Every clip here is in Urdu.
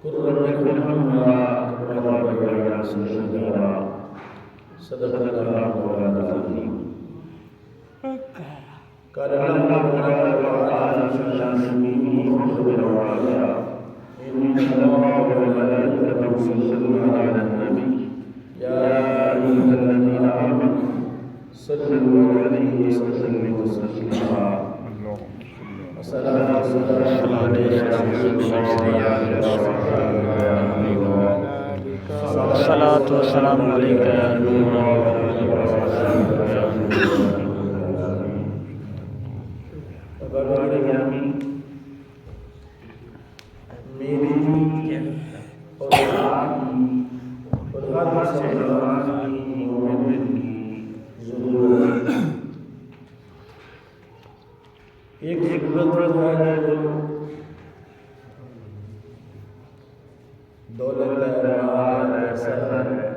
قل رب ارحمهما كما ربياني صغيرا صدق الله العظيم. قال الله تبارك وتعالى في شأنه وعلا إن الله وملائكته يصلون على النبي يا أيها الذين آمنوا صلوا عليه وسلموا تسليما. الصلاة والسلام عليك يا نور ایک ضرورت ہے جو دولت ہے، مال ہے، پیسہ ہے،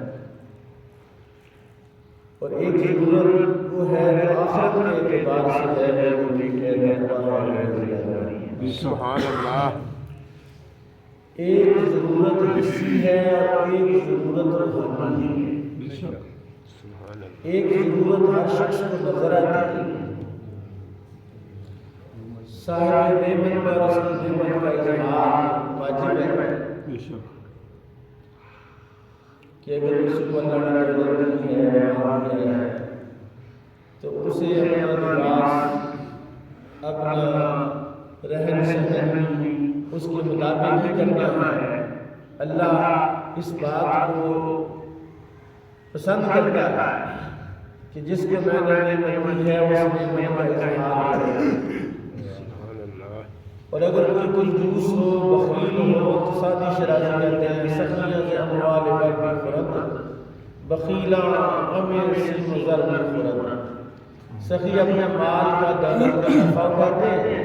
اور ایک ضرورت وہ ہے جو آخرت کے اعتبار سے ہے وہ ٹھیک ہے تقویٰ. سبحان اللہ. ایک ضرورت حسی ہے اور ایک ضرورت روحانی ہے. ایک ضرورت ہر شخص کو نظر آتی ہے، صاحب نعمت پر اس کی نعمت کا اظہار واجب ہے کہ اگر کسی کو اللہ نے دولت دی ہے، مال دیا ہے، تو اسے اپنا لباس، اپنا رہن سہن اس کے مطابق ہی کرنا ہے. اللہ اس بات کو پسند کرتا ہے کہ جس کے میں نے نعمت دی ہے اس نعمت کا اظہار کرے. اور اگر کوئی کنجوس ہو، بخیل ہو، اقتصادی شرازی کہتے ہیں، سخیاں سے اموال بر خورد، بخیلاں غم سیم و زر خورد. سخی اپنے مال کا دولت کا نفع کھاتے ہیں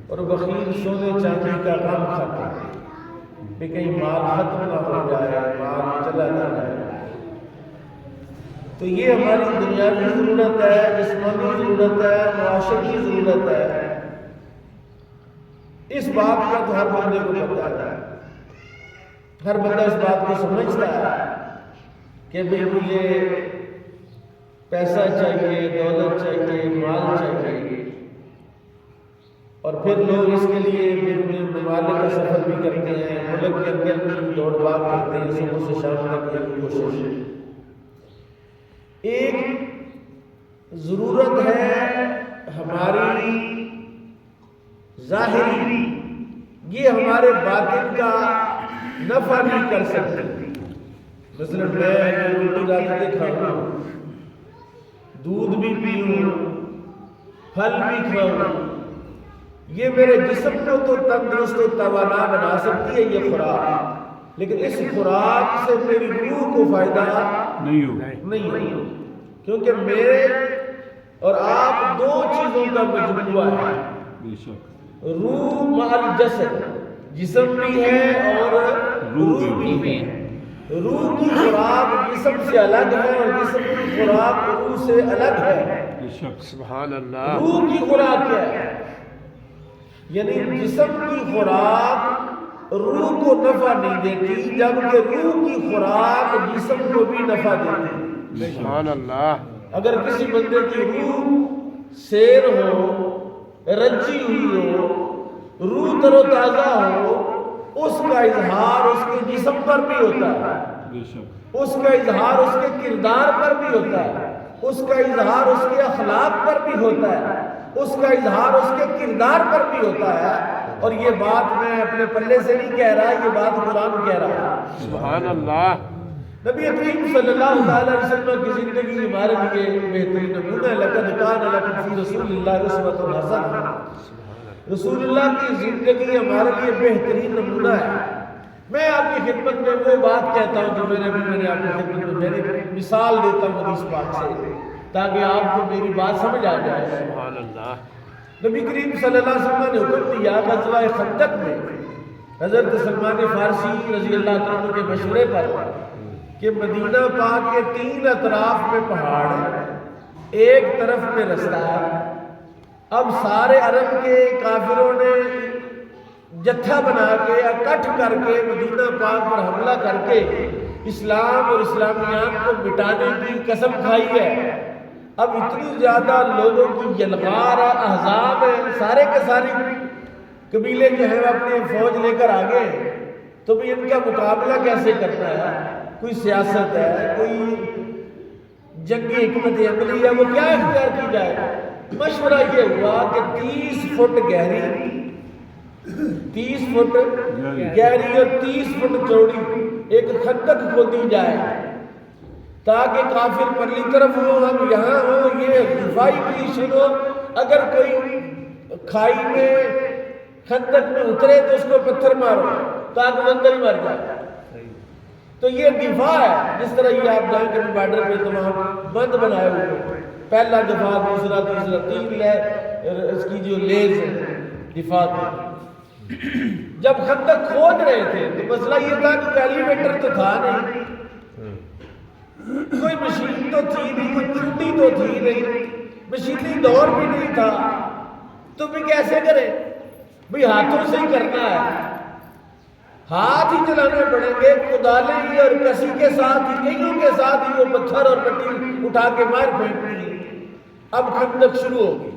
اور بخیل سونے چاندی کا غم کھاتے ہیں کہ کہیں مال ختم نہ ہو جائے، مال چلا نہ جائے. تو یہ ہماری دنیاوی ضرورت ہے، جسمانی ضرورت ہے، معاشرتی ضرورت ہے. اس بات کا تو ہر بندے کو پتہ ہے، ہر بندہ اس بات کو سمجھتا ہے کہ بھئی مجھے پیسہ چاہیے، دولت چاہیے، مال چاہیے. اور پھر لوگ اس کے لیے بیرون ممالک کا سفر بھی کرتے ہیں، ملک کے اندر بھی دوڑ بھاگ کرتے ہیں، صبح سے شام تک کی کوشش. ایک ضرورت ہے ہماری ظاہری، یہ ہمارے باطن کا نفع نہیں کر سکتی. مثلا میں روٹی رات کے کھاؤں، دودھ بھی پیوں، پھل بھی کھاؤں، یہ میرے جسم کو تو تندرست و توانا بنا سکتی ہے یہ خوراک، لیکن اس خوراک سے میری روح کو فائدہ نہیں ہو، کیونکہ میرے اور آپ دو چیزوں کا مجموعہ ہے، روح مع الجسد، جسم بھی ہے اور روح بھی ہے. روح کی خوراک جسم سے الگ ہے اور جسم کی خوراک روح سے الگ ہے. سبحان اللہ. روح کی خوراک کیا ہے؟ یعنی جسم کی خوراک روح کو نفع نہیں دیتی، جبکہ روح کی خوراک جسم کو بھی نفع دیتی. سبحان اللہ. اگر کسی بندے کی روح سیر ہو، رجی ہوئی ہو، روح تر و تازہ ہو، اس کا اظہار اس کے جسم پر بھی ہوتا ہے، اس کا اظہار اس کے کردار پر بھی ہوتا ہے، اس کا اظہار اس کے اخلاق پر بھی ہوتا ہے، اس کا اظہار اس کے کردار پر بھی ہوتا ہے. اور یہ بات میں اپنے پلے سے نہیں کہہ رہا، یہ بات قرآن کہہ رہا ہے. سبحان اللہ. نبی کریم صلی اللہ علیہ وسلم کی زندگی ہمارے لیے بہترین نمونہ ہے. لقد کان لکم فی رسول اللہ اسوۃ حسنہ. رسول اللہ کی زندگی ہمارے لیے بہترین نمونہ ہے. میں آپ کی خدمت میں وہ بات کہتا ہوں جو میں نے آپ کی خدمت میں میری مثال دیتا ہوں حدیث پاک سے، تاکہ آپ کو میری بات سمجھ آ جائے. سبحان اللہ. نبی کریم صلی اللہ علیہ وسلم نے حکم دیا غزوہ خندق میں حضرت سلمان فارسی رضی اللہ عنہ کے مشورے پر کہ مدینہ پاک کے 3 اطراف میں پہاڑ ہے، ایک طرف میں رستہ ہے. اب سارے عرب کے کافروں نے جتھا بنا کے یا کٹھ کر کے مدینہ پاک پر حملہ کر کے اسلام اور اسلامیات کو مٹانے کی قسم کھائی ہے. اب اتنی زیادہ لوگوں کی یلغار ہے، احزاب ہے، سارے کے سارے قبیلے جو ہیں وہ اپنی فوج لے کر آگے، تو بھی ان کا مقابلہ کیسے کرنا ہے؟ کوئی سیاست ہے، کوئی جنگی حکمت عملی ہے، وہ کیا اختیار کی جائے؟ مشورہ یہ ہوا کہ 30 فٹ گہری، 30 فٹ گہری اور 30 فٹ چوڑی ایک خندق کھودی جائے تاکہ کافر پرلی طرف ہو، ہم یہاں ہوں، یہ دفاعی پوزیشن ہو. اگر کوئی کھائی میں خندق میں اترے تو اس کو پتھر مارو تاکہ وہ اندر ہی مر جائے. تو یہ دفاع ہے. جس طرح یہ آپ جائیں کہ بارڈر پہ تمام بند بنائے ہوئے، پہلا دفاع، دوسرا، تیسرا، 3 اس کی جو لیز ہے دفاع کی. جب خندق کھود رہے تھے تو مسئلہ یہ تھا کہ ایلیویٹر تو تھا نہیں، کوئی مشین تو تھی نہیں، کوئی چوٹی تو تھی نہیں، مشینی دور بھی نہیں تھا. تو بھی کیسے کریں بھئی؟ ہاتھوں سے ہی کرنا ہے، ہاتھ ہی چلانے پڑیں گے، کدالیں ہی اور کسی کے ساتھ ہی، کئیوں کے ساتھ ہی وہ پتھر اور مٹی اٹھا کے مار پھینکیں. اب خندق شروع ہو گئی،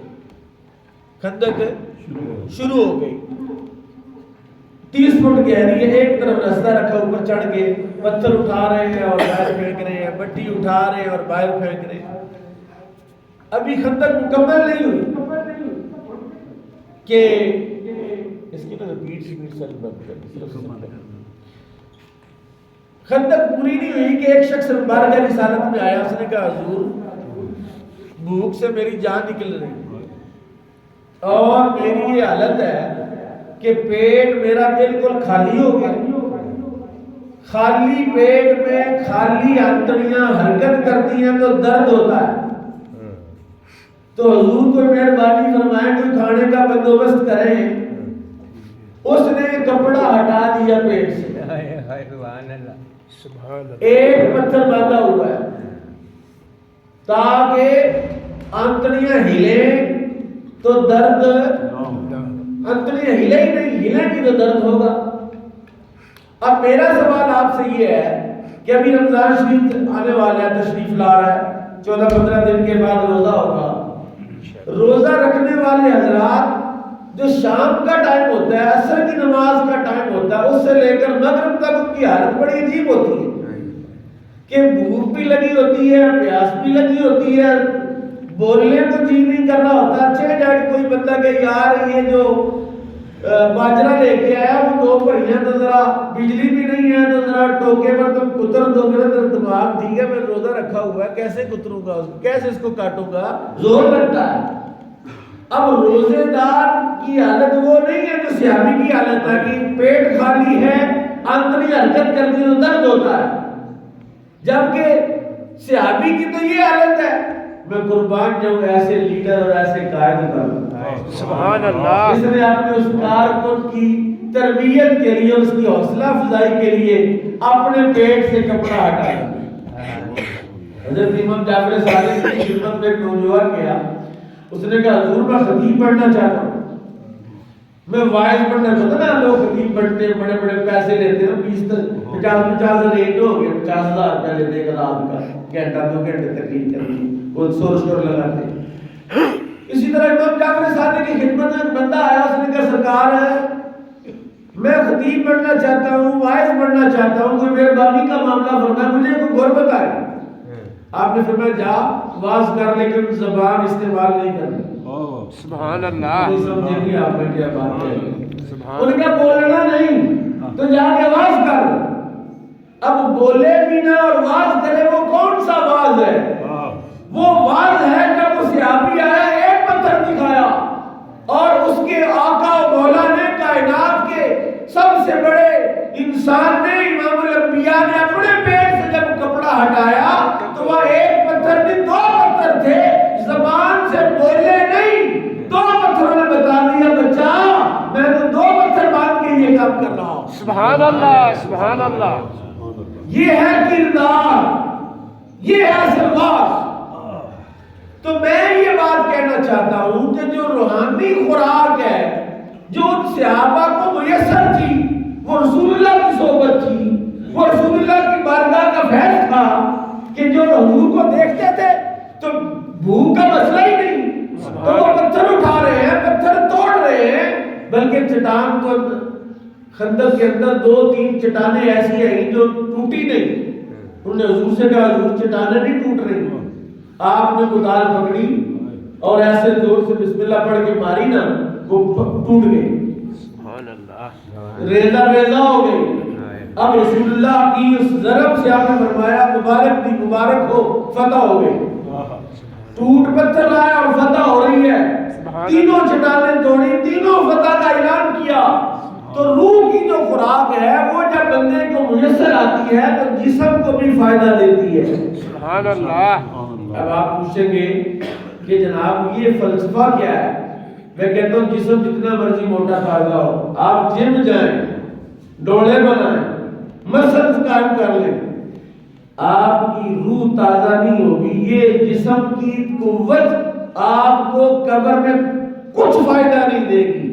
خندق شروع ہو گئی. 30 فٹ گہری ہے، ایک طرف رستہ رکھا، اوپر چڑھ کے پتھر اٹھا رہے ہیں اور باہر پھینک رہے ہیں، مٹی اٹھا رہے ہیں اور باہر پھینک رہے ہیں. ابھی خندق مکمل نہیں ہوئی کہ اس کی خندق پوری نہیں ہوئی کہ ایک شخص بارگاہ رسالت میں آیا. اس نے کہا حضور بھوک سے میری جان نکل رہی اور میری یہ حالت ہے کہ پیٹ میرا بالکل خالی ہو گیا. خالی پیٹ میں خالی آنتڑیاں حرکت کرتی ہیں تو درد ہوتا ہے. تو حضور کو مہربانی فرمائیں کوئی کھانے کا بندوبست کریں. اس نے کپڑا ہٹا دیا پیٹ سے، ایک پتھر باندھا ہوا ہے تاکہ آنتڑیاں ہلیں تو درد، آنتڑیاں ہلے ہی نہیں، ہلیں گی تو درد ہوگا. اب میرا سوال آپ سے یہ ہے کہ ابھی رمضان شریف آنے والا ہے، تشریف لا رہا ہے، 14-15 دن کے بعد روزہ ہوگا. روزہ رکھنے والے حضرات جو شام کا ٹائم ہوتا ہے، عصر کی نماز کا ٹائم ہوتا ہے، اس سے لے کر مغرب تک ان کی حالت بڑی عجیب ہوتی ہے کہ بھوک بھی لگی ہوتی ہے، پیاس بھی لگی ہوتی ہے، بولنے کو جی نہیں کر رہا ہوتا. اچھے جائے کوئی بندہ کہ یار یہ جو باجرہ لے کے آیا وہ 2 بھریاں تو ذرا بجلی بھی نہیں ہے تو ذرا ٹوکے پر تم کتر دو. میرا دماغ ٹھیک ہے، میں روزہ رکھا ہوا ہے، کیسے کتروں گا، کیسے اس کو کاٹوں گا، زور لگتا ہے. اب روزے دار کی حالت وہ نہیں ہے جو صحابی کی حالت ہے کہ پیٹ خالی ہے، آنتڑی حرکت کرتی ہے تو درد ہوتا ہے. جبکہ صحابی کی تو یہ حالت ہے. میں قربان جاؤں ایسے لیڈر اور ایسے قائد پر، سبحان اللہ. اس نے اپنے اس کارکن کی تربیت کے لیے، اس کی حوصلہ افزائی کے لیے اپنے پیٹ سے کپڑا ہٹایا. حضرت امام جعفر صادق کی خدمت میں ایک نوجوان گیا. اس نے کہا حضور میں خطیب بننا چاہتا ہوں، میں وائز بننا چاہتا ہوں. نا لوگ خطیب بنتے ہیں، بڑے بڑے پیسے لیتے ہیں، 20-50 ریٹ ہو گئے، 50,000 روپیہ لیتے ہیں رات کا، گھنٹہ 2 گھنٹے تقریر کرنی، وہ شور لگاتے ہیں. اسی طرح امام جعفر صادق کی خدمت میں ایک بندہ آیا. اس نے کہا سرکار ہے میں خطیب بننا چاہتا ہوں، وائز بننا چاہتا ہوں، کوئی مہربانی کا معاملہ فرمائے، مجھے کوئی گور بتائے. آپ نے فرمایا جا واز کر لیکن زبان استعمال نہیں کرنی. سبحان اللہ. نہیں سمجھے گی آپ نے کیا بات ہے. سبحان ان کا بولنا نہیں تو جا کے واز کر. اب بولے بھی نہ اور واز کرے، وہ کون سا واز ہے؟ وہ واز ہے جب وہ صحابی آیا، ایک پتھر دکھایا اور اس کے آقا و مولا نے، کائنات کے سب سے بڑے انسان نے، امام الانبیاء نے اپنے پیٹ سے جب کپڑا ہٹایا تو وہ ایک پتھر نہیں 2 پتھر تھے. زبان سے بولے نہیں، 2 پتھروں نے بتا دیا بچہ میں تو 2 پتھر باندھ کے یہ کام کر رہا ہوں. سبحان اللہ. سبحان اللہ. یہ ہے کردار، یہ ہے اصل بات. تو میں یہ بات کہنا چاہتا ہوں کہ جو روحانی خوراک ہے جو ان صحابہ کو میسر یہ چٹان تو خندق کے اندر 2-3 چٹانیں ایسی ہیں جو ٹوٹی نہیں. انہوں نے حضور سے کہا حضور چٹانیں نہیں ٹوٹ رہی. آپ نے کدال پکڑی اور ایسے زور سے بسم اللہ پڑھ کے ماری نا وہ ٹوٹ گئی. سبحان اللہ. ریزہ ریزہ ہو گئی. اب رسول اللہ کی اس ضرب سے آپ نے فرمایا مبارک دی مبارک ہو فتح ہو گئی. ٹوٹ پتھر آیا اور فتح ہو رہی ہے. تینوں چٹانیں توڑی, تینوں فتح کا اعلان کیا. تو روح کی جو خوراک ہے وہ جب بندے کو میسر آتی ہے تو جسم کو بھی فائدہ دیتی ہے. سبحان اللہ. اب آپ پوچھیں گے کہ جناب یہ فلسفہ کیا ہے؟ میں کہتا ہوں جسم جتنا مرضی موٹا تازہ ہو, آپ جم جائیں, ڈولے بنائیں, مسلس قائم کر لیں, آپ کی روح تازہ نہیں ہوگی. یہ جسم کی قوت آپ کو قبر میں کچھ فائدہ نہیں دے گی.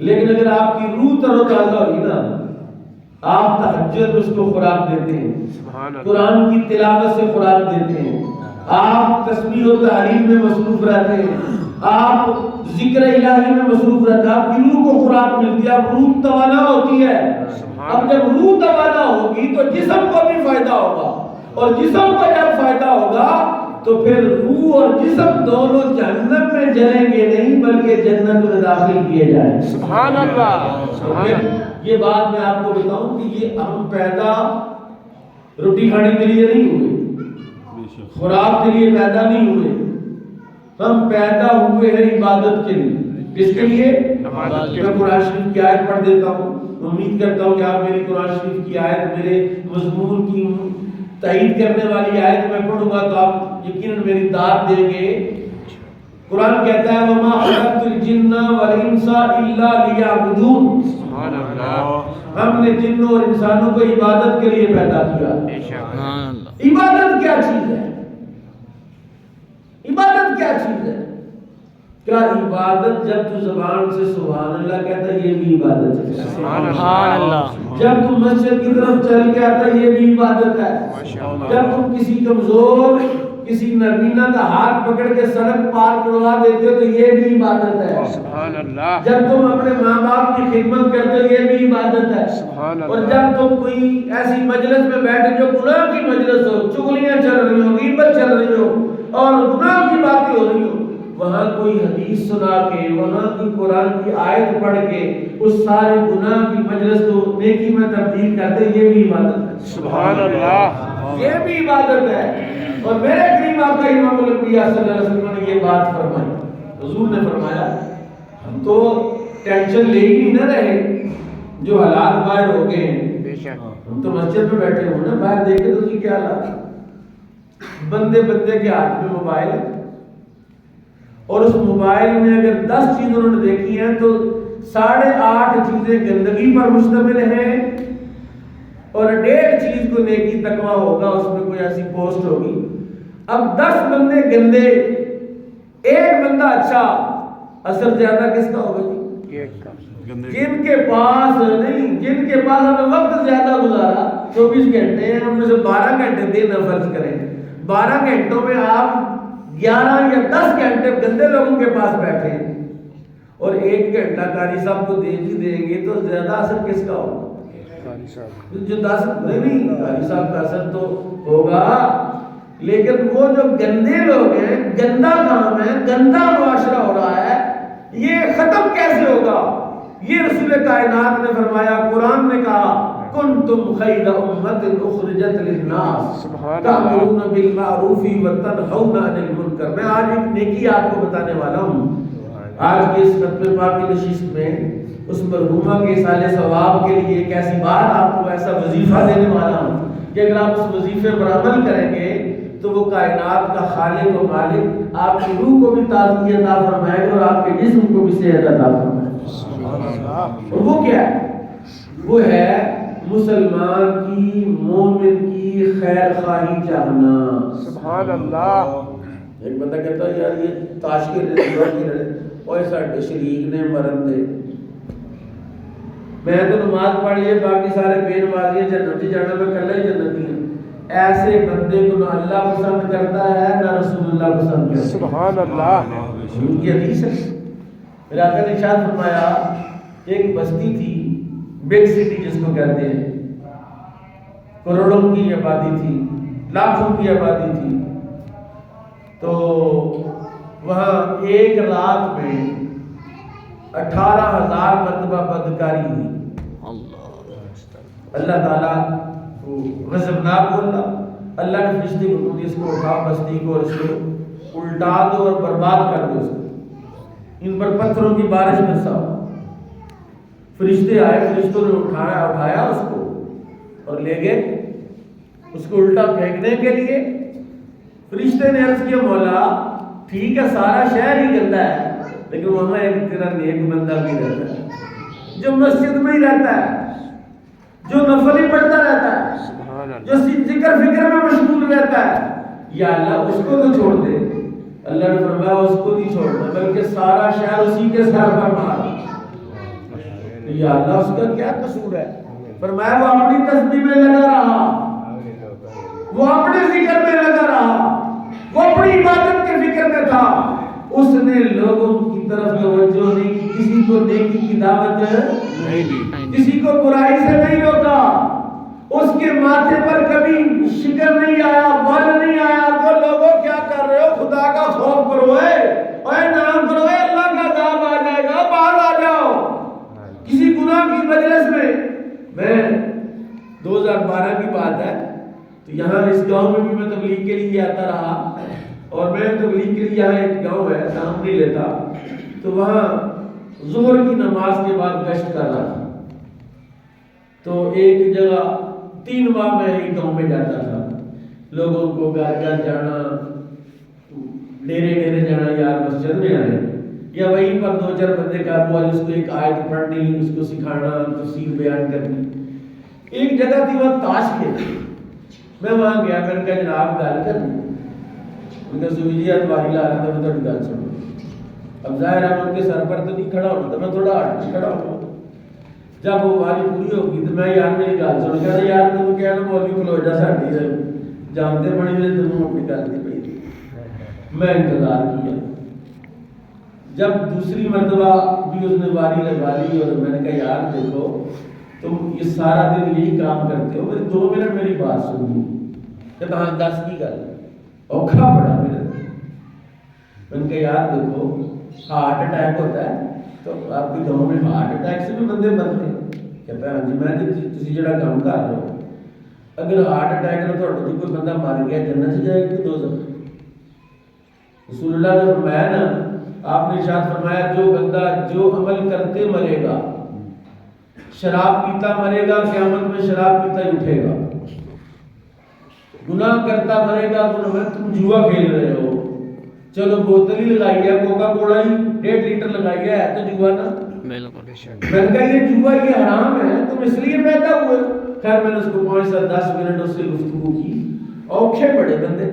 لیکن اگر آپ کی روح تر و تازہ ہوگی نا, آپ تہجد اس کو خوراک دیتے ہیں, قرآن کی تلاوت سے خوراک دیتے ہیں, آپ تسبیح و تحلیل میں مصروف رہتے ہیں, آپ ذکر الہی میں مصروف رہتے ہیں, آپ کی روح کو خوراک ملتی ہے, اب روح توانا ہوتی ہے. اب جب روح توانا ہوگی تو جسم کو بھی فائدہ ہوگا, اور جسم کو جب فائدہ ہوگا تو پھر روح اور جسم دونوں جہنم میں جلیں گے نہیں بلکہ جنت میں داخل کیے جائیں. سبحان اللہ. یہ بات میں آپ کو بتاؤں کہ یہ ہم پیدا روٹی کھانے کے لیے نہیں ہوئے, خوراک کے لیے پیدا نہیں ہوئے, ہم پیدا ہوئے ہیں عبادت کے لیے. کس کے لیے؟ میں قرآن شریف کی آیت پڑھ دیتا ہوں, امید کرتا ہوں کہ آپ میری قرآن شریف کی آیت, میرے مضمون کی تائید کرنے والی آیت میں پڑھوں گا تو آپ یقیناً میری داد دیں گے. قرآن کہتا ہے وَمَا خَلَقْتُ الْجِنَّ وَالْإِنسَ إِلَّا لِيَعْبُدُونَ. سبحان اللہ. ہم نے جنوں اور انسانوں کو عبادت کے لیے پیدا کیا. عبادت کیا چیز ہے؟ عبادت کیا چیز ہے؟ کیا عبادت جب تو زبان سے سبحان اللہ کہتا ہے یہ بھی عبادت ہے. سبحان اللہ. جب تم مسجد کی طرف چل کے آتا ہے یہ بھی عبادت ہے. جب تم کسی کمزور کسی نابینا کا ہاتھ پکڑ کے سڑک پار کروا دیتے ہو تو یہ بھی عبادت ہے. سبحان اللہ. جب تم اپنے ماں باپ کی خدمت کرتے ہو یہ بھی عبادت ہے. سبحان اللہ. اور جب تم کوئی ایسی مجلس میں بیٹھے جو گناہ کی مجلس ہو, چغلیاں چل رہی ہو, غیبت چل رہی ہو اور گناہ کی باتیں ہو رہی ہو, وہاں کوئی حدیث سنا کے, وہاں کی قرآن کی آیت پڑھ کے اس سارے گناہ کی مجلس کو نیکی میں تبدیل کرتے, یہ بھی عبادت ہے. سبحان اللہ. یہ بھی عبادت ہے. اور میرے کریم آقا امام الانبیاء صلی اللہ علیہ وسلم نے یہ بات فرمائی. حضور نے فرمایا ہم تو ٹینشن لے ہی نہ رہے جو حالات باہر ہو گئے ہیں. بے شک. ہم تو مسجد میں بیٹھے ہوں نا, باہر دیکھے تو کیا حالات, بندے کے ہاتھ میں موبائل ہے, اور اس موبائل میں اگر 10 چیزیں انہوں نے دیکھی ہیں تو 8.5 چیزیں گندگی پر مشتمل ہیں اور 1.5 چیز کو نیکی تقویٰ ہوگا, اس میں کوئی ایسی پوسٹ ہوگی. اب 10 بندے گندے, ایک بندہ اچھا, اثر زیادہ کس کا ہوگا جی؟ جن کے پاس نہیں, جن کے پاس ہمیں وقت زیادہ گزارا, 24 گھنٹے ہیں, ہم میں سے 12 گھنٹے دینا فرض کریں, 12 گھنٹوں میں آپ 11 یا 10 گھنٹے گندے لوگوں کے پاس بیٹھے ہیں اور 1 گھنٹہ قاری صاحب کو دیں گے تو زیادہ اثر کس کا ہوگا؟ جو 10 نہیں, قاری صاحب کا اثر تو ہوگا, لیکن وہ جو گندے لوگ ہیں, گندا کام ہے, گندا معاشرہ ہو رہا ہے, یہ ختم کیسے ہوگا؟ یہ رسول کائنات نے فرمایا, قرآن نے کہا کنتم خیر امت اخرجت للناس تأمرون بالمعروف وتنہون عن المنکر. میں آج ایک نیکی آپ کو بتانے والا ہوں. آج کی اس ختم پاک کی نشست میں اس مرحومہ کے اصالہ ثواب کے لیے ایک ایسی بات آپ کو, ایسا وظیفہ دینے والا ہوں کہ اگر آپ اس وظیفے پر عمل کریں گے تو وہ کائنات کا خالق و مالک آپ کی روح کو بھی تازگی عطا فرمائے گا اور آپ کے جسم کو بھی صحت عطا فرمائے گا. اور وہ کیا ہے؟ وہ ہے مسلمان کی, مومن کی خیر خواہی چاہنا. سبحان اللہ. ایک بندہ کہتا ہے یار یہ تاش کے رہے اور ساڈے شریک نے مرن دے, میں تو نماز پڑھ لیے, باقی سارے بے نمازی ہیں, جنت جانا میں کلا ہی جنتی ہوں. ایسے بندے کو نہ اللہ پسند کرتا ہے نہ رسول اللہ پسند کرتا ہے. سبحان اللہ. ان کی حدیث ہے, میرے آقا نے ارشاد فرمایا ایک بستی تھی، بگ سٹی جس کو کہتے ہیں، کروڑوں کی آبادی تھی، لاکھوں کی آبادی تھی. تو وہاں ایک رات میں 18,000 مرتبہ بدکاری ہوئی. اللہ تعالیٰ غضبناک ہوا. اللہ نے فرشتے کو حکم دیا اس کو اٹھاؤ بستی کو اور اس کو الٹا دو اور برباد کر دو، اس کو ان پر پتھروں کی بارش برساؤ. فرشتے آئے، فرشتوں نے اٹھایا اس کو اور لے گئے اس کو الٹا پھینکنے کے لیے. فرشتے نے عرض کیا مولا ٹھیک ہے سارا شہر ہی گندا ہے لیکن وہاں ایک تیرا نیک بندہ بھی رہتا ہے جو مسجد میں ہی رہتا ہے، جو نفل ہی پڑھتا رہتا ہے، جو ذکر فکر میں مشغول رہتا ہے. یا اللہ اس کو تو چھوڑ دے. اللہ نے فرمایا اس کو نہیں چھوڑنا بلکہ سارا شہر اسی کے سر پر مار. یا اللہ اس کا کیا قصور ہے؟ فرمایا وہ اپنی تسبیح میں لگا رہا، وہ اپنے ذکر میں لگا رہا، وہ اپنی عبادت کے فکر میں تھا. اس نے لوگوں کی طرف توجہ نہیں کی، کسی کو نیکی کی دعوت نہیں دی، کسی کو برائی سے نہیں روکا. اس کے ماتھے پر کبھی شکر نہیں آیا، بل نہیں آیا. تو لوگوں کیا کر رہے ہو؟ خدا کا خوف کرو، اے نام کرو، اے اللہ کا عذاب آ جائے گا، باہر آ جاؤ. کسی گناہ کی مجلس میں 2012 کی بات ہے تو یہاں اس گاؤں میں بھی میں تبلیغ کے لیے آتا رہا اور میں تبلیغ کے لیے یہاں ایک گاؤں ہے نام نہیں لیتا، تو وہاں ظہر کی نماز کے بعد گشت کر رہا تھا. تو ایک جگہ 3 ماہ میں ایک گاؤں میں جاتا تھا، لوگوں کو گھر گھر جانا، ڈیرے ڈیرے جانا، یار مسجد میں آئے یا وہیں پر 2-4 بندے قابو والے اس کو ایک آیت پڑھنی، اس کو سکھانا، تفسیر بیان کرنی. ایک جگہ تھی وہاں تاش کھیلتے. میں وہاں گیا، میں نے کہا جناب گل کرنی. ان کا سویلیات والی لا رہا تھا، میں تھوڑی گل سنوں. اب ظاہر ہے ان کے سر پر تو نہیں کھڑا ہونا تھا، میں تھوڑا ہٹ کے کھڑا ہوں. جب وہ واری پوری ہوگی تو میں یار میری گل سن گیا یار تم کہہ رہا مولوی کھلو جا ساڈی جانتے بڑی میرے تم اپنی گل نہیں پئی. میں انتظار کیا. جب دوسری مرتبہ بھی اس نے واری لگا لی اور میں نے کہا یار دیکھو تم یہ سارا دن یہی کام کرتے ہو، میری 2 منٹ میری بات سنی. کہ ہاں 10 کی گل اوکھا پڑا میرے. میں نے کہا یار دیکھو ہارٹ اٹیک ہوتا ہے تو آپ کے گاؤں میں ہارٹ اٹیک سے بھی بندے مرتے ہیں. کہتا ہے ہاں جی. میں تسی جڑا کام کر رہے ہو اگر ہارٹ اٹیک نہ تھوڑے تو کوئی بندہ مر گیا جنت سے جائے کہ دوزخ؟ رسول اللہ نے فرمایا نا، آپ نے ارشاد فرمایا جو بندہ جو عمل کرتے مرے گا، شراب پیتا مرے گا قیامت میں شراب پیتا ہی اٹھے گا. گناہ کرتا مرے گا، گناہ میں تم جوا کھیل رہے ہو، چلو بوتل ہی لگائی ہے، کوکا کولا ہی 1.5 لیٹر لگائی ہے تو جوا نا. میں نے کہا یہ جوا یہ حرام ہے، تم اس لیے پیدا ہوئے. خیر میں نے اس کو 5-10 منٹ اس سے گفتگو کی. اوکھے بڑے بندے.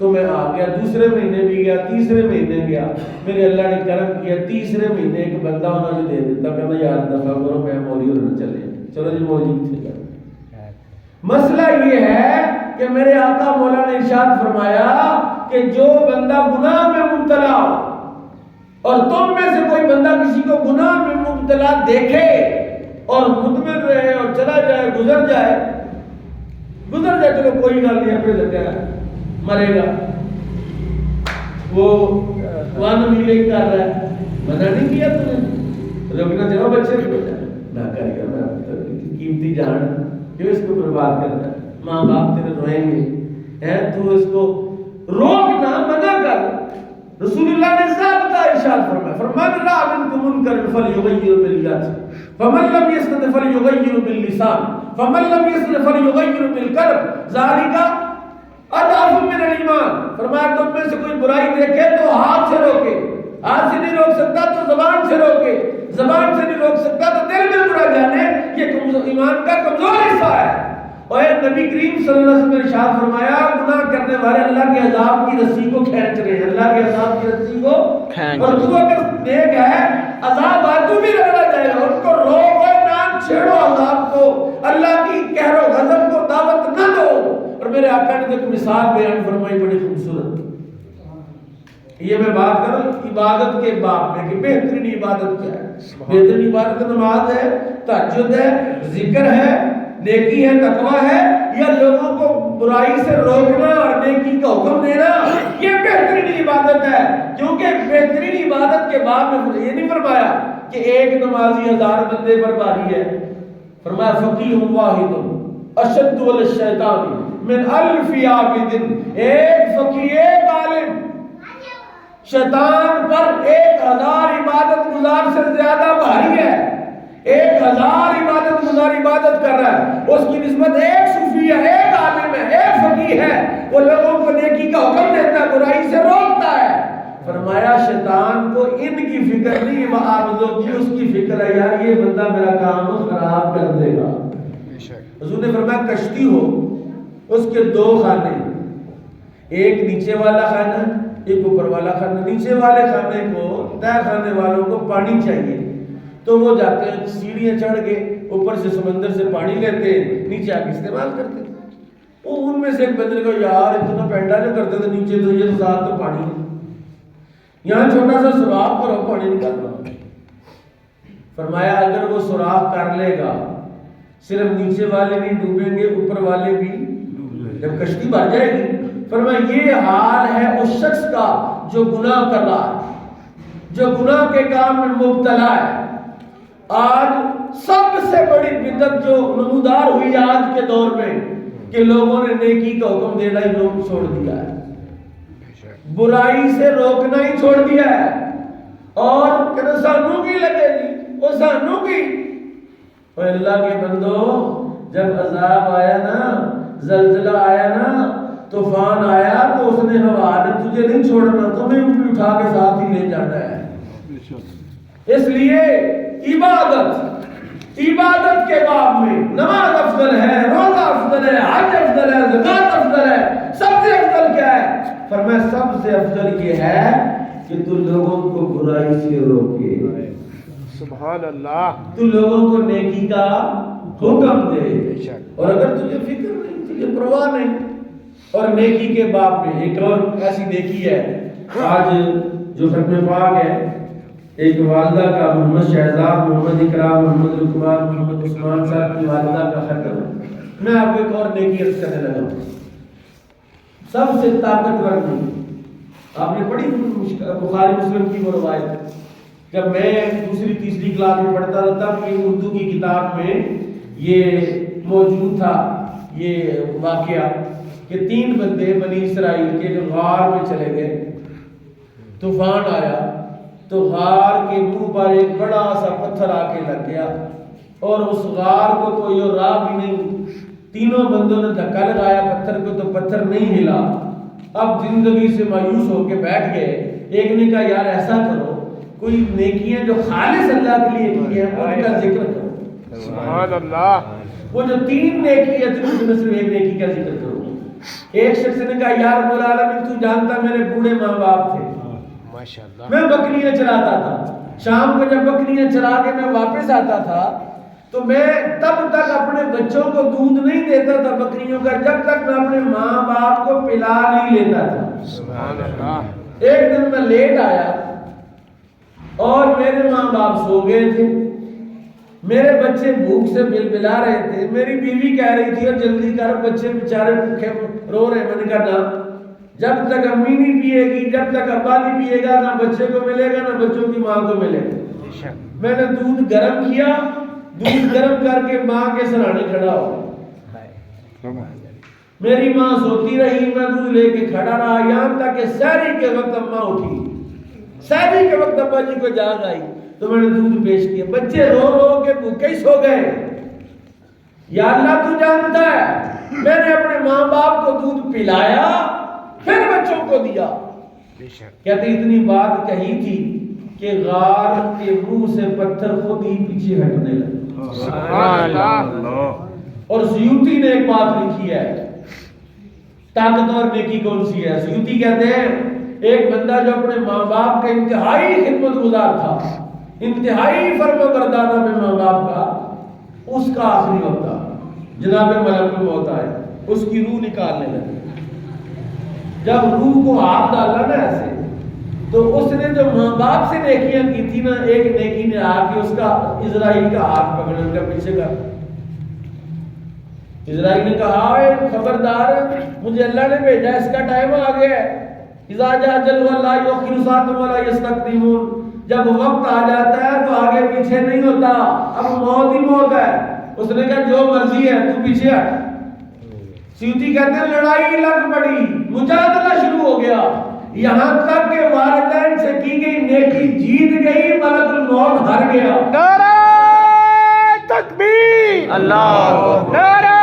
تو میں آ گیا. دوسرے مہینے بھی گیا، تیسرے مہینے گیا. میرے اللہ نے کرم کیا، تیسرے مہینے ایک بندہ انہوں نے دے دیتا. کہنا یار دفعہ کرو میں مولی ہونا چلے. چلو جی مولی کتنے جائے. مسئلہ یہ ہے کہ میرے آقا مولا نے ارشاد فرمایا کہ جو بندہ گناہ میں مبتلا ہو اور تم میں سے کوئی بندہ کسی کو گناہ میں مبتلا دیکھے اور مطمئن رہے اور چلا جائے، گزر جائے چلو کوئی گل نہیں اپنے لگا مرے گا. وہ 1 میلے کر رہا ہے، منع نہیں کیا تم نے، روکنا چاہو بچے نہ کریے. قیمتی جان کیوں اس کو برباد کرتا ہے؟ ماں باپ تیرے روئیں گے، تو اس کو روکنا منع کر. رسول اللہ نے ضابطہ ارشاد فرمایا، فرمان رأى منكم منكرا فليغيره باليد فمن لم يستطع فليغيره باللسان فمن لم يستطع فليغيره بالقلب ذلك اضعف من الایمان. فرمایا تم میں سے کوئی برائی دیکھے تو ہاتھ سے روکے، ہاتھ سے نہیں روک سکتا تو زبان سے روکے، زبان سے نہیں روک سکتا تو دل میں برا جانے. یہ ایمان کا کمزور حصہ ہے. اور نبی کریم صلی اللہ علیہ وسلم نے ارشاد فرمایا گناہ کرنے والے اللہ کے عذاب کی رسی کو کھینچ رہے ہیں، اللہ کے عذاب کی رسی کو. اور تو اگر نیک ہے عذاب آ تو بھی رگڑا جائے گا. ان کو روکو، نہ چھیڑو عذاب کو، اللہ کی قہر و غضب کو دعوت نہ دو. اور میرے آقا نے ایک مثال بیان فرمائی بڑی خوبصورت. یہ میں بات کروں عبادت کے باب میں کہ بہترین عبادت کیا ہے. بہترین عبادت نماز ہے, تہجد ہے, ذکر ہے, نیکی ہے, تقوی ہے, یا لوگوں کو برائی سے روکنا اور نیکی کا حکم دینا, یہ بہترین عبادت ہے. کیونکہ بہترین عبادت کے باب میں یہ نہیں فرمایا کہ ایک نمازی 1000 بندے پر بھاری ہے. فرمایا فقیہ واحد اشد علی الشیطان من 1000 عابد. ایک فقیہ, ایک عالم شیطان پر 1000 عبادت گزار سے زیادہ بھاری ہے. 1000 عبادت گزار عبادت کر رہا ہے, اس کی نسبت ایک صوفی ہے, ایک عالم ہے, ایک فقیہ ہے, وہ لوگوں کو نیکی کا حکم دیتا ہے, برائی سے روکتا ہے. فرمایا شیطان کو ان کی فکر نہیں, معابدوں کی اس کی فکر ہے, یار یہ بندہ میرا کام خراب کر دے گا. حضور نے فرمایا کشتی ہو, اس کے 2 خانے, ایک نیچے والا خانہ, ایک اوپر والا خانہ. نیچے والے خانے کو, تہ خانے والوں کو پانی چاہیے, تو وہ جاتے ہیں سیڑھیاں چڑھ کے اوپر سے سمندر سے پانی لیتے ہیں, نیچے آ کے استعمال کرتے ہیں. وہ ان میں سے ایک بندے کو, یار اتنا پینڈا جو کرتے تھے نیچے, تو یہ ساتھ تو پانی ہے, یہاں چھوٹا سا سوراخ کرو, پانی نکال رہا. فرمایا اگر وہ سوراخ کر لے گا, صرف نیچے والے نہیں ڈوبیں گے, اوپر والے بھی جب کشتی بھر جائے گی. فرمایا یہ حال ہے اس شخص کا جو گناہ کر رہا ہے, جو گناہ کے کام میں مبتلا ہے. آج سب سے بڑی بدعت جو نمودار ہوئی آج کے دور میں کہ لوگوں نے نیکی کا حکم دینا ہی چھوڑ دیا ہے, برائی سے روکنا ہی چھوڑ دیا ہے, اور کہ سانوں کی لگے گی, وہ سانوں کی. اور اللہ کے بندو, جب عذاب آیا نا, زلزلہ آیا نا, طوفان آیا, تو اس نے ہوا نے تجھے نہیں چھوڑنا, تمہیں بھی اٹھا کے ساتھ ہی لے جانا ہے. اس لیے عبادت کے باب میں نماز افضل ہے, روزہ افضل ہے, حج افضل ہے, زکات افضل ہے. سب سے افضل کیا ہے؟ فرمایا سب سے افضل یہ ہے کہ تو لوگوں کو برائی سے روکے, سبحان اللہ, تو لوگوں کو نیکی کا حکم دے. اور اگر تجھے فکر نہیں, تجھے پرواہ نہیں, اور نیکی کے باب میں ایک اور ایسی نیکی ہے آج جو ختم پاک ہے, ایک والدہ کا, محمد شہزاد, محمد اکرام, محمد رکمان, محمد عثمان صاحب کی والدہ کا ختم. میں آپ کو ایک اور نیکی عرض کرنے لگا ہوں, سب سے طاقتور نیکی. آپ نے پڑھی بخاری مسلم کی وہ روایت, جب میں دوسری تیسری کلاس میں پڑھتا تھا تب یہ اردو کی کتاب میں یہ موجود تھا یہ واقعہ کہ 3 بندے بنی اسرائیل کے جو غار میں چلے گئے, طوفان آیا تو غار کے منہ پر ایک بڑا سا پتھر آ کے لگ گیا, اور اس غار کو کوئی اور راہ بھی نہیں. تینوں بندوں نے دھکا لگایا پتھر کو, تو پتھر نہیں ہلا. اب زندگی سے مایوس ہو کے بیٹھ گئے. ایک نے کہا یار ایسا کرو, کوئی نیکیاں جو خالص اللہ کے لیے کی ہیں ان کا ذکر کرو. سبحان اللہ, وہ جو 3 نیکی ہے ان میں صرف ایک نیکی کا ذکر کرو. ایک شخص نے کہا یار مولا عالمین تو جانتا میرے بوڑھے ماں باپ تھے, ماشاءاللہ, میں بکریاں چراتا تھا, شام کو جب بکریاں چرا کے میں واپس آتا تھا تو میں تب تک اپنے بچوں کو دودھ نہیں دیتا تھا بکریوں کا جب تک میں اپنے ماں باپ کو پلا نہیں لیتا تھا. سبحان اللہ. ایک دن میں لیٹ آیا اور میرے ماں باپ سو گئے تھے, میرے بچے بھوک سے بلبلا رہے تھے. میری بیوی کہہ رہی تھی اور جلدی کر, بچے بیچارے بھوکے رو رہے. میں نے کہا نا, جب تک امی نہیں پیے گی, جب تک ابا نہیں پیے گا, نہ بچے کو ملے گا نہ بچوں کی ماں کو ملے گا. میں نے دودھ گرم کیا, دودھ گرم کر کے ماں کے سرانے کھڑا ہو. میری ماں سوتی رہی, میں دودھ لے کے کھڑا رہا یہاں تک کہ سحری کے وقت اماں اٹھی. سحری کے وقت ابا جی کو جاگ آئی تو میں نے دودھ پیش کیا. بچے رو رو کے بھوکے ہی سو گئے. یا اللہ تو جانتا ہے میں نے اپنے ماں باپ کو دودھ پلایا پھر بچوں کو دیا. کہتے اتنی بات کہی تھی کہ غار کے منہ سے پتھر خود ہی پیچھے ہٹنے لگے. سبحان اللہ. اور سیوطی نے ایک بات لکھی ہے, طاقتور نیکی کون سی ہے. سیوطی کہتے ہیں ایک بندہ جو اپنے ماں باپ کا انتہائی خدمت گزار تھا, انتہائی فرما بردار اپنے ماں باپ کا, اس کا آخری وقت تھا, جناب ملک الموت آئے, اس کی روح نکالنے لگے. جب روح کو ہاتھ ڈالا نا ایسے تو اس نے جو ماں باپ سے نیکیاں کی تھی نا، ایک نیکی نے آ کے اس کا اسرائیل کا ہاتھ پکڑ ان کا پیچھے کا. اسرائیل نے کہا اے خبردار، مجھے اللہ نے بھیجا، اس کا ٹائم آ گیا ہے. اذا جاء اجل لا یؤخر ساعۃ ولا یستقدمون. جب وقت آ جاتا ہے تو آگے پیچھے نہیں ہوتا، اب موت ہی موت ہے. اس نے کہا جو مرضی ہے تو پیچھے ہٹ. سیوطی کہتے ہیں لڑائی لگ پڑی، مجادلہ شروع ہو گیا، یہاں تک کہ والدین سے کی گئی نیکی جیت گئی، ملک الموت ہار گیا. نعرہ تکبیر، اللہ نعرہ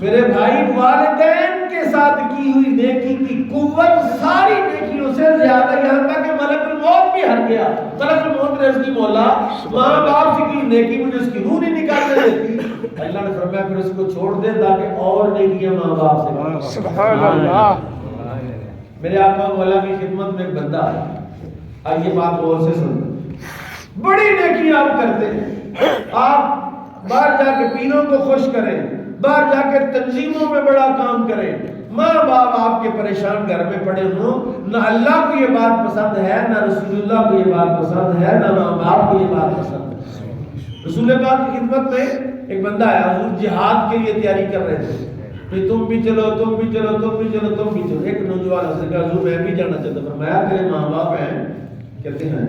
میرے بھائی، والدین کے ساتھ کی ہوئی نیکی کی قوت ساری نیکیوں سے زیادہ، یہاں تک کہ ملک الموت بھی ہر گیا. ملک الموت نے اس کی مولا ماں باپ سے کی نیکی مجھے اس کی روح نہیں نکالنے دیتی. اللہ نے فرمایا پھر اس کو چھوڑ دے تاکہ اور نیکیاں ماں باپ سے کریں. سبحان اللہ. میرے آقا مولا کی خدمت میں ایک بندہ ہے، اب یہ بات غور سے سنیں. بڑی نیکی آپ کرتے ہیں، آپ باہر جا کے پیروں کو خوش کریں، باہر جا کے تنظیموں میں بڑا کام کریں، ماں باپ آپ کے پریشان گھر میں پڑے ہوں، نہ اللہ کو یہ بات پسند ہے، نہ رسول اللہ کو یہ بات پسند ہے، نہ ماں باپ کو یہ بات پسند ہے. رسول پاک کی خدمت میں ایک بندہ ہے، حضور جہاد کے لیے تیاری کر رہے تھے، کہ تم بھی چلو تم بھی چلو تم بھی چلو تم بھی چلو. ایک نوجوان حضرت نے کہا حضور میں بھی جانا چاہتا. فرمایا تیرے ماں باپ ہیں؟ کہتے ہیں.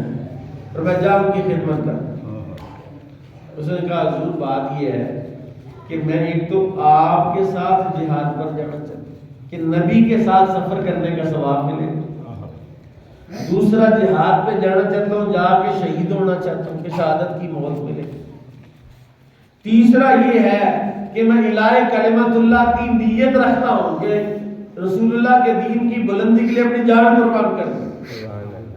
فرمایا جا ان کی خدمت کر. اس نے کہا حضور بات یہ ہے کہ میں ایک تو آپ کے ساتھ جہاد پر جانا چاہتا ہوں کہ نبی کے ساتھ سفر کرنے کا ثواب ملے، دوسرا جہاد پہ جانا چاہتا ہوں، جا کے شہید ہونا چاہتا ہوں کہ شہادت کی موت ملے، تیسرا یہ ہے کہ میں الہ کلمت اللہ کی نیت رکھتا ہوں کہ رسول اللہ کے دین کی بلندی کے لیے اپنی جان قربان کر دوں.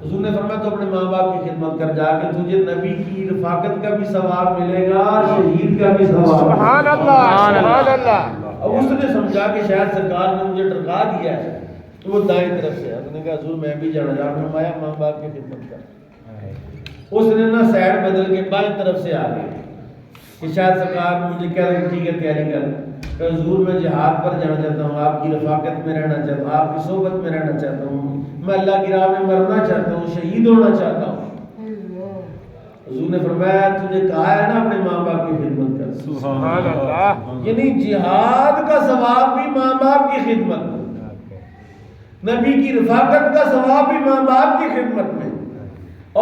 حضور نے فرمایا تو اپنے ماں باپ کی خدمت کر، جا کے تجھے نبی کی رفاقت کا بھی ثواب ملے گا، شہید کا بھی ثواب. سبحان اللہ، سبحان اللہ. اب اس نے سمجھا کہ شاید سرکار نے مجھے ٹرکا دیا ہے، تو وہ دائیں طرف سے اس نے کہا حضور میں بھی جانا چاہتا ہوں. فرمایا ماں باپ کی خدمت کر. اس نے نہ سائڈ بدل کے بائیں طرف سے آ گئے کہ شاید سرکار مجھے کہہ رہے ٹھیک ہے تیاری کر. کہ حضور میں جہاد پر جانا چاہتا ہوں، آپ کی رفاقت میں رہنا چاہتا ہوں، آپ کی صحبت میں رہنا چاہتا ہوں، میں اللہ کی راہ میں مرنا چاہتا ہوں، شہید ہونا چاہتا ہوں. حضور نے فرمایا تجھے کہا ہے نا اپنے ماں باپ کی خدمت کر. سبحان اللہ. یعنی جہاد کا ثواب بھی ماں باپ کی خدمت میں، نبی کی رفاقت کا ثواب بھی ماں باپ کی خدمت میں،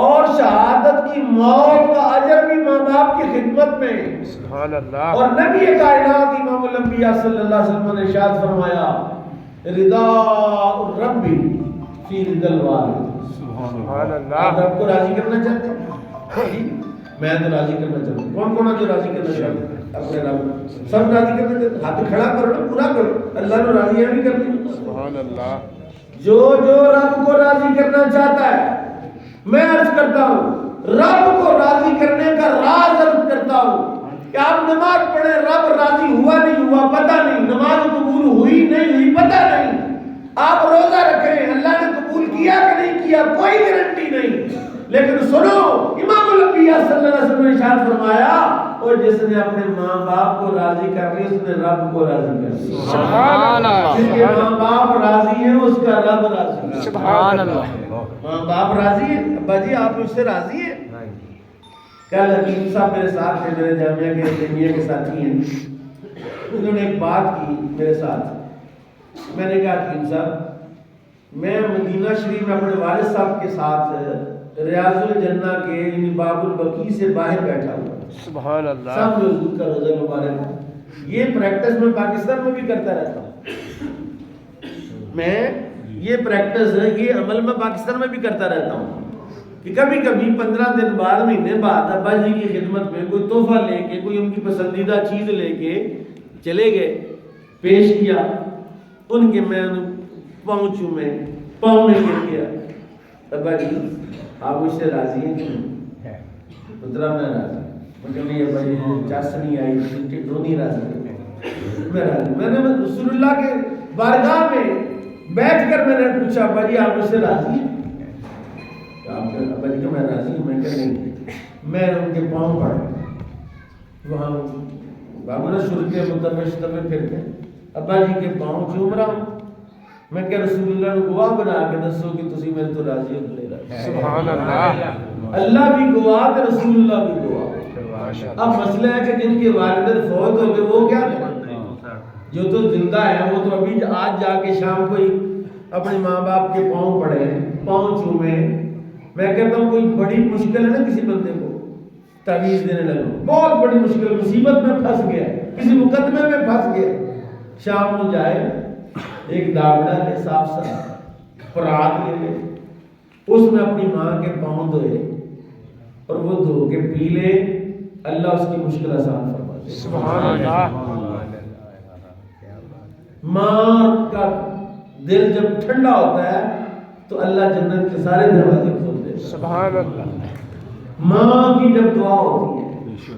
اور شہادت کی موت کا اجر بھی ماں باپ کی خدمت میں. سبحان اللہ. اور نبی کائنات امام الانبیاء صلی اللہ علیہ وسلم نے ارشاد فرمایا رضا الرب فی رضا الوالد. سبحان اللہ. آپ رب کو راضی کرنا چاہتے ہیں؟ میں تو راضی کرنا چاہتا ہوں. کون کون ہے جو راضی کرنا چاہتے ہیں اپنے رب؟ سب راضی کرنا چاہتے ہیں. ہاتھ کھڑا کرو نا، پورا کرو، اللہ نے راضی ہے بھی کرنی. سبحان اللہ. جو رب کو راضی کرنا چاہتا ہے، میں عرض کرتا ہوں رب کو راضی کرنے کا راز عرض کرتا ہوں کہ آپ نماز پڑھیں، رب راضی ہوا نہیں ہوا پتہ نہیں، نماز قبول ہوئی نہیں ہوئی پتہ نہیں. آپ روزہ رکھیں، اللہ نے قبول کیا کہ نہیں کیا کوئی گارنٹی نہیں. لیکن سنو امام الانبیاء صلی اللہ علیہ وسلم نے ارشاد فرمایا اور جس نے اپنے ماں باپ کو راضی کر لیا اس نے رب کو راضی کر لیا. سبحان اللہ. جس کے ماں باپ راضی ہیں اس کا رب راضی ہے. سبحان اللہ. ماں باپ راضی ہیں؟ ابا جی آپ اس سے راضی ہیں؟ کل حکیم صاحب میرے ساتھ تھے، میرے جامعہ کے تیمیہ کے ساتھی ہیں. انہوں نے ایک بات کی میرے ساتھ. میں نے کہا حکیم صاحب میں مدینہ شریف میں اپنے والد صاحب کے ساتھ ریاض الجنہ کے یعنی باب البقیع سے باہر بیٹھا ہوا. سبحان اللہ. سب حضور کا روزہ مبارک. یہ پریکٹس میں پاکستان میں بھی کرتا رہتا ہوں. میں یہ پریکٹس ہے، یہ عمل میں پاکستان میں بھی کرتا رہتا ہوں کہ کبھی کبھی 15 دن بعد مہینے بعد ابا جی کی خدمت میں کوئی تحفہ لے کے، کوئی ان کی پسندیدہ چیز لے کے چلے گئے، پیش کیا ان کے، میں پاؤں چومے، پاؤں میں گر گیا. ابا جی آپ اس سے راضی ہیں کہ نہیں؟ پترا میں راضی. میں کہ نہیں ابا جی چاسنی آئی ٹھنڈو نہیں راضی. میں راضی. میں نے رسول اللہ کے بارگاہ میں بیٹھ کر میں نے پوچھا ابا جی آپ اس سے راضی ہیں؟ ابا جی کہ میں راضی ہوں. میں کہ نہیں. میں ان کے پاؤں پڑ وہاں بابا شروع کے مطلب پھر کے ابا جی کے پاؤں چوم رہا ہوں. میں کہ رسول اللہ نے گواہ بنا کے دسو کہ تسی میرے تو راضی ہو لے رہا. سبحان اللہ. اللہ بھی گواہ تے رسول اللہ بھی گواہ. اب مسئلہ ہے کہ جن کے والدین فوت ہو گئے وہ کیا کریں؟ جو تو زندہ ہے وہ تو ابھی آج جا کے شام کو ہی اپنے ماں باپ کے پاؤں پڑے, پاؤں چومے. میں کہتا ہوں کوئی بڑی مشکل ہے نا کسی بندے کو تعویذ دینے لگا, بہت بڑی مشکل, مصیبت میں پھنس گیا, کسی مقدمے میں پھنس گیا. شام کو جائے ایک داغڑا لے, صاف صاف پرات لے لے, اس میں اپنی ماں کے پاؤں دھوئے اور وہ دھو کے پی لے, اللہ اس کی مشکل آسان فرما دے. سبحان اللہ. ماں کا دل جب ٹھنڈا ہوتا ہے تو اللہ جنت کے سارے دروازے کھول دے. سبحان اللہ. ماں کی جب دعا ہوتی ہے,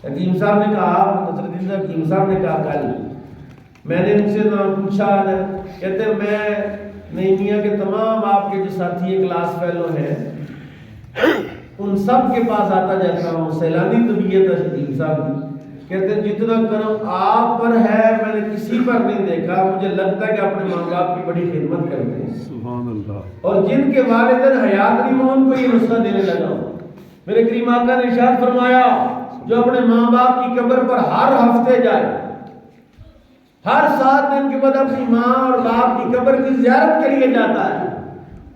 حکیم صاحب نے کہا, نصر الدین صاحب حکیم صاحب نے کہا کل میں نے ان سے پوچھا, کہتے ہیں میں نعیمیہ کے تمام آپ کے جو ساتھی کلاس فیلو ہیں ان سب کے پاس آتا جاتا ہوں, سیلانی طبیعت ہے حکیم صاحب کی. کہتے ہیں جتنا کرم آپ پر ہے میں نے کسی پر نہیں دیکھا, مجھے لگتا ہے کہ اپنے ماں باپ کی بڑی خدمت کرتے ہیں. سبحان اللہ. اور جن کے والدین حیات نہیں ہوں ان کو یہ نسخہ دینے لگا ہوں. میرے کریم آقا نے ارشاد فرمایا جو اپنے ماں باپ کی قبر پر ہر ہفتے جائے, ہر 7 دن کے بعد اپنی ماں اور باپ کی قبر کی زیارت کے لیے جاتا ہے,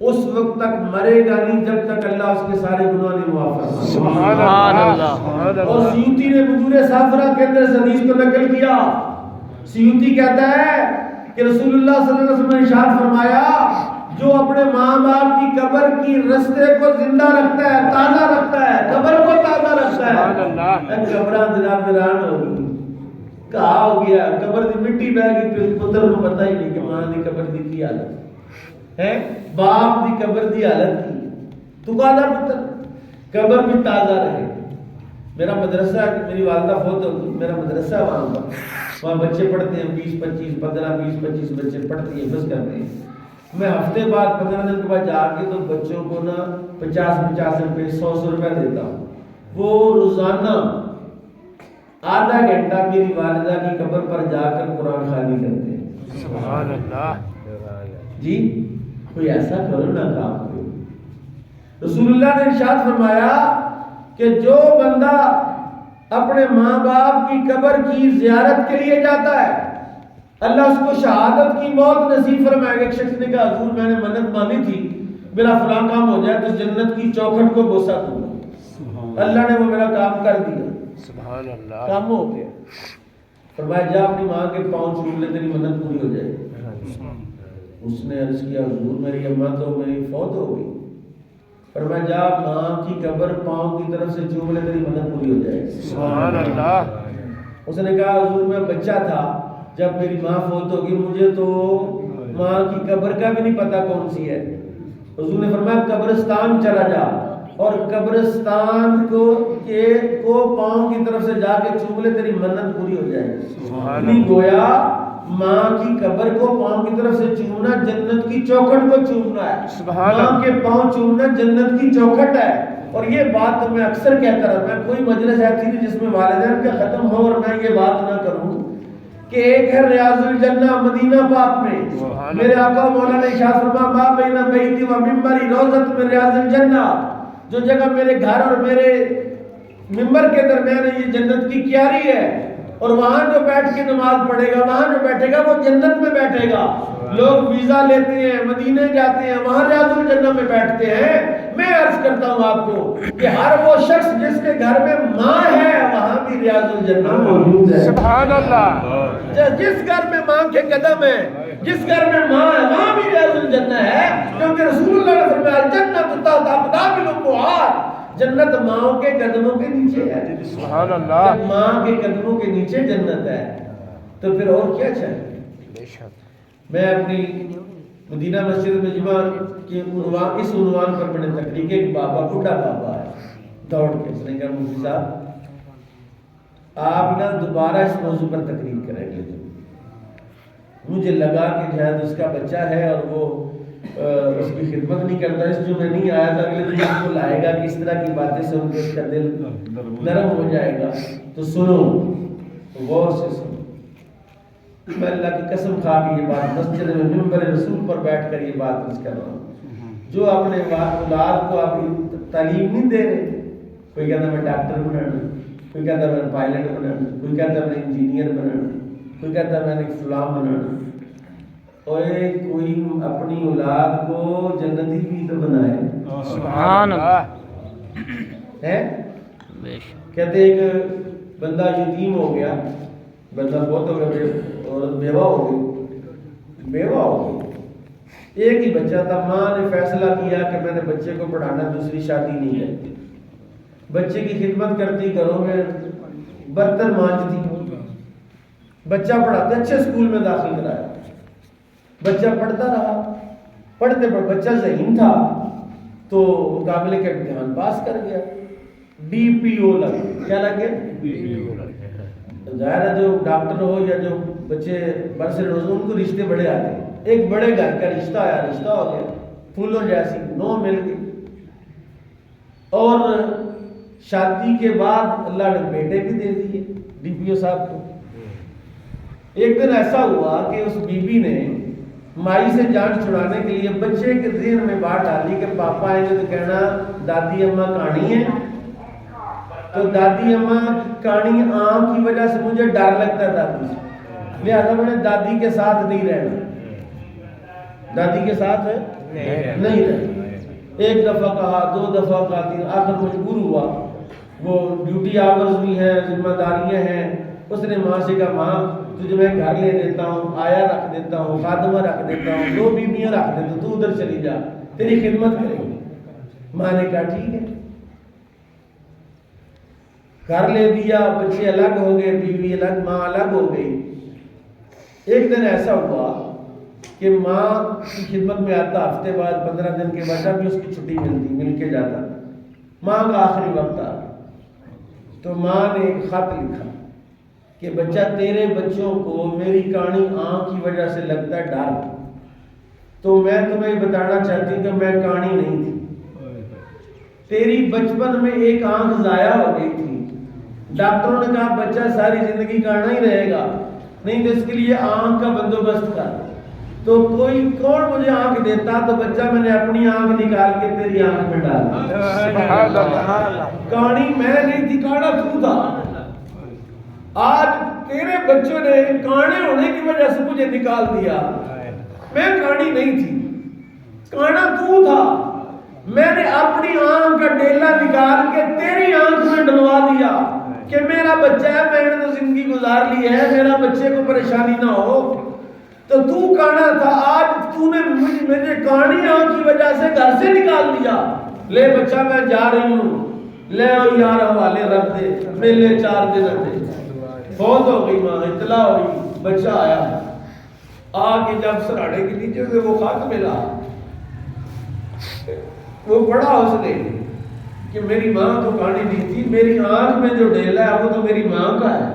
اس وقت تک مرے گا نہیں جب تک اللہ اس کے سارے گناہ نہیں معاف فرمائے. سبحان اللہ. اور سیوطی نے بدور سافرہ کے اندر اس حدیث کو نقل کیا. سیوطی کہتا ہے کہ رسول اللہ صلی اللہ علیہ وسلم نے ارشاد فرمایا جو اپنے ماں باپ کی قبر کی رستے کو زندہ رکھتا ہے, تازہ رکھتا ہے, قبر کو تازہ رکھتا ہے. سبحان اللہ. قبران جناب ویران ہو گئی, کہا ہو گیا قبر دی مٹی بہ گئی, پھر پتر کو پتہ ہی نہیں کہ ماں دی قبر دی کی حالت ہے, باپ دی قبر دی حالت کی. تو کہا پتر قبر بھی تازہ رہے. میرا مدرسہ, میری والدہ فوت ہو گئی, میرا مدرسہ وہاں بچے پڑھتے ہیں, 20-25 15-20-25 بچے پڑھتے ہیں, حفظ کرتے ہیں. میں ہفتے بعد 15 دن کے بعد جا کے تو بچوں کو نا 50 روپے 100 روپے دیتا ہوں. وہ روزانہ آدھا گھنٹہ میری والدہ کی قبر پر جا کر قرآن خوانی کرتے ہیں. سبحان اللہ. جی کوئی ایسا کرو نا کام کرو. رسول اللہ نے ارشاد فرمایا کہ جو بندہ اپنے ماں باپ کی قبر کی زیارت کے لیے جاتا ہے اللہ اس کو شہادت کی موت نصیب فرمائے گا. ایک شخص نے کہا حضور میں نے منت مانی تھی میرا فلاں کام ہو جائے تو جنت کی چوکھٹ کو بوسہ دوں گا. اللہ نے وہ میرا کام کر دیا, سبحان اللہ. کام ہو گیا. فرمایا جا اپنی ماں کے پاؤں چوم لے تیری منت پوری ہو جائے. اس نے عرض کیا حضور میری اماں تو میری فوت ہو گئی. فرمایا جا ماں کی قبر پاؤں کی طرف سے چوم لے تیری منت پوری ہو جائے. سبحان اللہ. اس نے کہا حضور میں بچہ تھا جب میری ماں فوت ہوگی, مجھے تو ماں کی قبر کا بھی نہیں پتا کون سی ہے. حضور نے فرمایا قبرستان چلا جا اور قبرستان کو پاؤں کی طرف سے جا کے چوم لے تیری منت پوری ہو جائے گی. نہیں گویا ماں کی قبر کو پاؤں کی طرف سے چومنا جنت کی چوکھٹ کو چومنا ہے. ماں کے پاؤں چومنا جنت کی چوکھٹ ہے. اور یہ بات تو میں اکثر کہتا رہا, میں کوئی مجلس ایسی نہیں جس میں والدین کا ختم ہو اور میں یہ بات نہ کروں کہ ایک ہے ریاض الجنہ مدینہ پاک میں میرے آقا مولا نے ارشاد فرمایا ما بین بیتی و منبری روضۃ من ریاض الجنہ, جو جگہ میرے گھر اور میرے منبر کے درمیان ہے یہ جنت کی کیاری ہے. اور وہاں جو بیٹھ کے نماز پڑھے گا, وہاں جو بیٹھے گا وہ جنت میں بیٹھے گا. لوگ ویزا لیتے ہیں, مدینے جاتے ہیں, وہاں ریاض الجنہ میں بیٹھتے ہیں. میں عرض کرتا ہوں آپ کو کہ ہر وہ شخص جس کے گھر میں ماں ہے وہاں بھی ریاض الجنہ موجود ہے. سبحان اللہ. جس گھر میں ماں کے قدم ہے, جس گھر میں ماں ہے وہاں بھی ریاض الجنہ ہے. کیونکہ رسول اللہ نے فرمایا جنت تحت اقدام الامہات, جنت ماں کے قدموں کے نیچے ہے. سبحان اللہ. جب ماں کے قدموں کے نیچے جنت ہے تو پھر اور کیا چاہیے. بے شک. میں اپنی مدینہ مسجد میں جمعہ کے اس عنوان پر میں نے تقریر کی, ایک بابا بڈھا بابا ہے دوڑ کے, اس نے کہا مفتی صاحب آپ نا دوبارہ اس موضوع پر تقریر کریں گے. مجھے لگا کہ شاید اس کا بچہ ہے اور وہ اس کی خدمت نہیں کرتا, اس جو میں نہیں آیا تھا اگلے دن اس کو لائے گا کس طرح کی باتیں سن کے اس کا دل نرم ہو جائے گا. تو سنو, غور سے سنو. میں اللہ کی قسم کھا کے یہ بات مسجد میں منبر رسول پر بیٹھ کر یہ بات عرض کر رہا ہوں، جو اپنے اولاد کو آپ تعلیم نہیں دے رہے، کوئی کہتا میں ڈاکٹر بنانا، کوئی کہتا میں پائلٹ بنانا، کوئی کہتا میں انجینئر بنانا، کوئی کہتا میں نے فلاں بنانا، اور کوئی اپنی اولاد کو جنتی بھی تو بنائے۔ سبحان اللہ ہے کہتے ایک بندہ یتیم ہو گیا، بندہ بہت ہو گیا، عورت بیوہ ہو گئی، ایک ہی بچہ تھا، ماں نے فیصلہ کیا کہ میں نے بچے کو پڑھانا، دوسری شادی نہیں کرتی، بچے کی خدمت کرتی، گھروں میں برتن مانجتی، بچہ پڑھاتے، اچھے اسکول میں داخل کرایا، بچہ پڑھتا رہا، پڑھتے پڑھتے بچہ ذہین تھا تو مقابلے کا امتحان پاس کر گیا، ڈی پی او لگ گیا۔ کیا لگ گیا؟ ظاہر ہے جو ڈاکٹر ہو یا جو بچے برسر روز ان کو رشتے بڑے آتے ہیں، ایک بڑے گھر کا رشتہ آیا، رشتہ ہو گیا، پھولوں جیسی نو مل گئی، اور شادی کے بعد اللہ نے بیٹے بھی دے دیے ڈی پی او صاحب کو۔ ایک دن ایسا ہوا کہ اس بی بی نے مائی سے جان چھڑانے کے لیے بچے کے ذہن میں بات ڈالی کہ پاپا آئیں گے تو کہنا دادی اماں کہانی ہے، تو دادی اماں کہانی آم کی وجہ سے مجھے ڈر لگتا ہے دادی سے، لہٰذا میں نے دادی کے ساتھ نہیں رہنا، دادی کے ساتھ نہیں رہنا۔ ایک دفعہ کہا، دو دفعہ کہا، تین، آخر مجبور ہوا، وہ ڈیوٹی آورز بھی ہیں، ذمہ داریاں ہیں، اس نے ماں سے کہا ماں تجھے میں گھر لے دیتا ہوں، آیا رکھ دیتا ہوں، خادمہ رکھ دیتا ہوں، 2 بیویاں رکھ دیتا ہوں، تو ادھر چلی جا، تیری خدمت کرے گی۔ ماں نے کہا ٹھیک ہے، گھر لے دیا، بچے الگ ہو گئے، بیوی الگ، ماں الگ ہو گئی۔ ایک دن ایسا ہوا کہ ماں کی خدمت میں آتا، ہفتے بعد 15 دن کے بعد بھی اس کی چھٹی ملتی، مل کے جاتا، ماں کا آخری وقت آ، تو ماں نے ایک خط لکھا کہ بچہ تیرے بچوں کو میری کہانی آنکھ کی وجہ سے لگتا ہے ڈر، تو میں تمہیں بتانا چاہتی ہوں کہ میں کہانی نہیں تھی، تیری بچپن میں ایک آنکھ ضائع ہو گئی تھی، ڈاکٹروں نے کہا بچہ ساری زندگی کہنا ہی رہے گا، نہیں تو اس کے لیے آنکھ کا بندوبست کر، تو کوئی کون مجھے آنکھ دیتا، تو بچہ میں نے اپنی آنکھ نکال کے تیری آنکھ میں ڈال دی، کہانی میں نہیں تھی، کہنا تو تھا، آج تیرے بچوں نے کانے ہونے کی وجہ سے مجھے نکال دیا، میں کہانی نہیں تھی، کہنا تو تھا، میں نے اپنی آنکھ کا ڈیلا نکال کے تیری آنکھ میں ڈلوا دیا کہ میرا بچہ ہے، میں نے تو زندگی گزار لی ہے، میرا بچے کو پریشانی نہ ہو، تو کہنا تھا، آج تو نے مجھے کہانی آنکھ کی وجہ سے گھر سے نکال دیا، لے بچہ میں جا رہی ہوں، لے آؤ یار حوالے رکھ دے، میلے 4 دن رکھ دے۔ فوت ہو گئی ماں، اطلاع ہوئی، بچہ آیا، آ کے جب سراڑے کے نیچے سے وہ خط ملا، وہ پڑھا اس نے کہ میری ماں تو کہانی نہیں تھی، میری آنکھ میں جو ڈیلا ہے وہ تو میری ماں کا ہے۔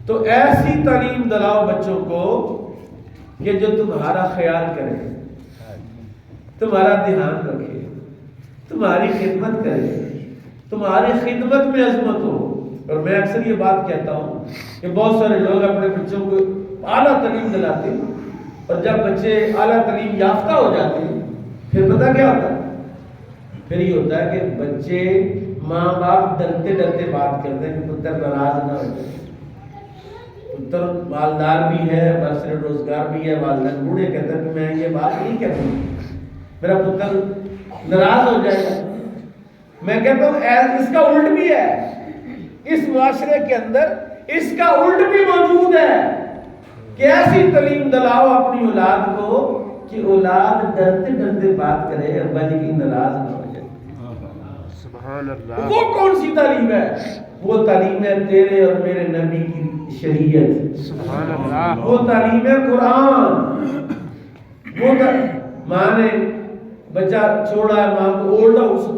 تو ایسی تعلیم دلاؤ بچوں کو کہ جو تمہارا خیال کرے، تمہارا دھیان رکھے، تمہاری خدمت کرے، تمہاری خدمت میں عظمت ہو۔ اور میں اکثر یہ بات کہتا ہوں کہ بہت سارے لوگ اپنے بچوں کو اعلیٰ تعلیم دلاتے ہیں، اور جب بچے اعلیٰ تعلیم یافتہ ہو جاتے ہیں پھر پتہ کیا ہوتا ہے؟ پھر یہ ہوتا ہے کہ بچے ماں باپ ڈرتے ڈرتے بات کرتے ہیں کہ پتر ناراض نہ ہو جائے، پتر مالدار بھی ہے، برسر روزگار بھی ہے، والدین بوڑھے کہتے ہیں کہ میں یہ بات نہیں کہتا ہوں، میرا پتر ناراض ہو جائے گا۔ میں کہتا ہوں اس کا الٹ بھی ہے، اس معاشرے کے اندر اس کا الٹ بھی موجود ہے کہ ایسی تعلیم دلاؤ اپنی اولاد کو کہ اولاد ڈرتے ڈرتے بات کرے اور بلکہ ناراض نہ ہو جائے۔ سبحان اللہ۔ وہ کون سی تعلیم ہے؟ وہ تعلیم ہے تیرے اور میرے نبی کی شریعت، سبحان اللہ۔ وہ تعلیم ہے قرآن۔ وہ ماں نے بچہ چھوڑا ہے، ماں کو اولڈ ہاؤس،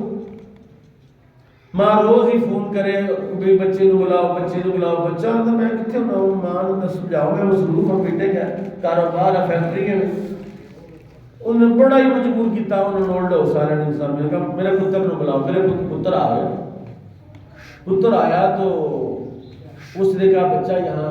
ماں روز ہی فون کرے بھی بچے کو بلاؤ، بچے کو بلاؤ، بچہ آتا میں کتنے ہوں، ماں نے سمجھاؤ میں مصروف ہوں، بیٹے کا کاروبار ہے، فیکٹری ہے۔ انہوں نے بڑا ہی مجبور کیتا، انہوں نے اولڈ ہاؤس والے نے انسان نے کہا میرے پتر کو بلاؤ، میرے پتر آ گیا۔ پتر آیا تو اس نے کہا بچہ یہاں